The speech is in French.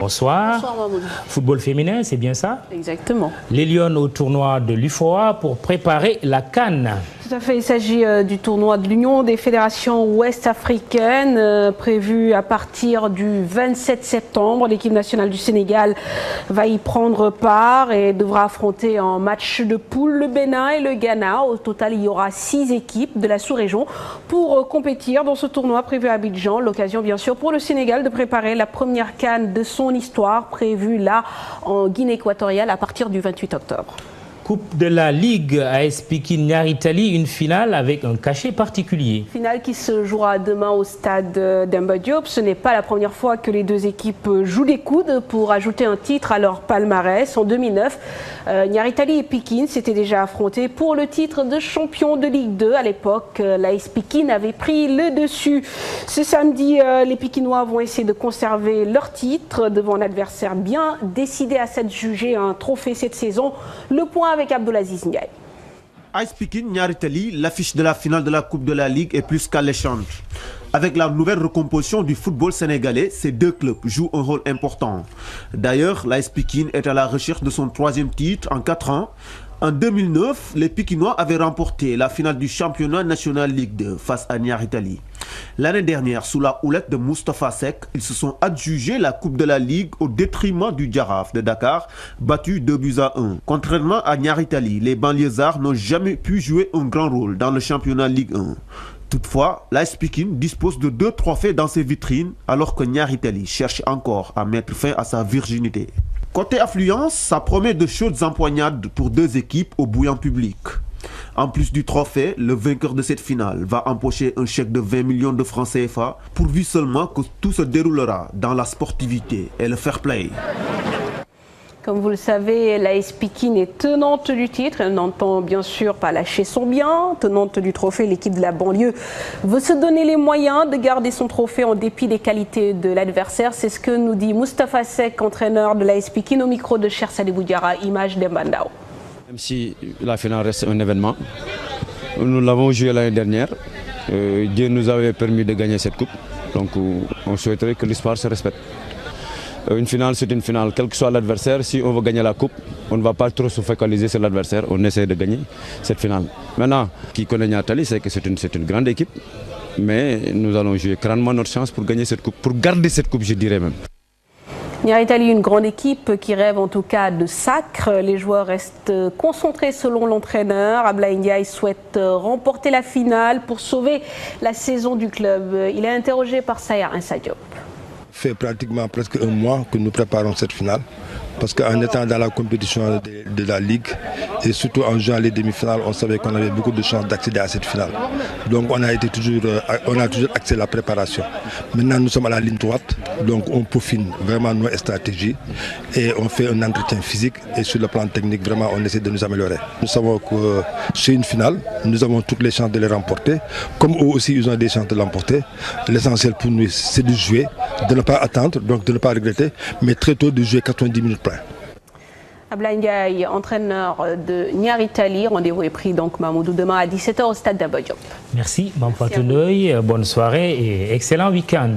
Bonsoir. Bonsoir Mamoudou. Football féminin, c'est bien ça? Exactement. Les Lions au tournoi de l'UFOA pour préparer la CAN. Tout à fait, il s'agit du tournoi de l'Union des fédérations ouest-africaines prévu à partir du 27 septembre. L'équipe nationale du Sénégal va y prendre part et devra affronter en match de poule le Bénin et le Ghana. Au total, il y aura 6 équipes de la sous-région pour compétir dans ce tournoi prévu à Abidjan. L'occasion bien sûr pour le Sénégal de préparer la première CAN de son histoire prévue là en Guinée équatoriale à partir du 28 octobre. Coupe de la Ligue AS Pikine Niary Tally, une finale avec un cachet particulier. Finale qui se jouera demain au stade Demba Diop. Ce n'est pas la première fois que les deux équipes jouent des coudes pour ajouter un titre à leur palmarès. En 2009, Niary Tally et Pikine s'étaient déjà affrontés pour le titre de champion de Ligue 2. À l'époque, l'AS Pikine avait pris le dessus. Ce samedi, les Pikinois vont essayer de conserver leur titre devant un adversaire bien décidé à s'adjuger un trophée cette saison. Le point avec Abdoulaziz Ndiaye. AS Pikine Niary Tally, l'affiche de la finale de la Coupe de la Ligue est plus qu'alléchante. Avec la nouvelle recomposition du football sénégalais, ces deux clubs jouent un rôle important. D'ailleurs, l'AS Pikine est à la recherche de son 3e titre en 4 ans. En 2009, les Pikinois avaient remporté la finale du championnat national Ligue 2 face à Niary Tally. L'année dernière, sous la houlette de Moustapha Seck, ils se sont adjugés la Coupe de la Ligue au détriment du Jaraaf de Dakar, battu 2-1. Contrairement à Niary Tally, les banlieusards n'ont jamais pu jouer un grand rôle dans le championnat Ligue 1. Toutefois, l'AS Pikine dispose de 2 trophées dans ses vitrines, alors que Niary Tally cherche encore à mettre fin à sa virginité. Côté affluence, ça promet de chaudes empoignades pour 2 équipes au bouillant public. En plus du trophée, le vainqueur de cette finale va empocher un chèque de 20 millions de francs CFA, pourvu seulement que tout se déroulera dans la sportivité et le fair play. Comme vous le savez, l'AS Pikine est tenante du titre. Elle n'entend bien sûr pas lâcher son bien. Tenante du trophée, l'équipe de la banlieue veut se donner les moyens de garder son trophée en dépit des qualités de l'adversaire. C'est ce que nous dit Moustapha Seck, entraîneur de l'AS Pikine, au micro de Cher Sadibou Diarra, image d'Embandao. Même si la finale reste un événement, nous l'avons joué l'année dernière. Dieu nous avait permis de gagner cette coupe. Donc on souhaiterait que l'histoire se respecte. Une finale, c'est une finale, quel que soit l'adversaire. Si on veut gagner la coupe, on ne va pas trop se focaliser sur l'adversaire, on essaie de gagner cette finale. Maintenant, qui connaît Niary Tally, c'est que c'est une grande équipe, mais nous allons jouer grandement notre chance pour gagner cette coupe, pour garder cette coupe, je dirais même. Niary Tally, une grande équipe qui rêve en tout cas de sacre. Les joueurs restent concentrés selon l'entraîneur. Abdoulaye Ndiaye souhaite remporter la finale pour sauver la saison du club. Il est interrogé par Sayer Insa Diop. Fait pratiquement presque un mois que nous préparons cette finale. Parce qu'en étant dans la compétition de la Ligue et surtout en jouant les demi-finales, on savait qu'on avait beaucoup de chances d'accéder à cette finale. Donc on a toujours axé la préparation. Maintenant nous sommes à la ligne droite, donc on peaufine vraiment nos stratégies et on fait un entretien physique et sur le plan technique, vraiment on essaie de nous améliorer. Nous savons que c'est une finale, nous avons toutes les chances de les remporter, comme eux aussi ils ont des chances de l'emporter. L'essentiel pour nous c'est de jouer, de ne pas attendre, donc de ne pas regretter, mais très tôt de jouer 90 minutes. Abdoulaye Ndiaye, entraîneur de Niary Tally. Rendez-vous est pris donc Mamoudou demain à 17h au stade d'Abidjan. Merci, Mampatoundoy. Bonne soirée et excellent week-end.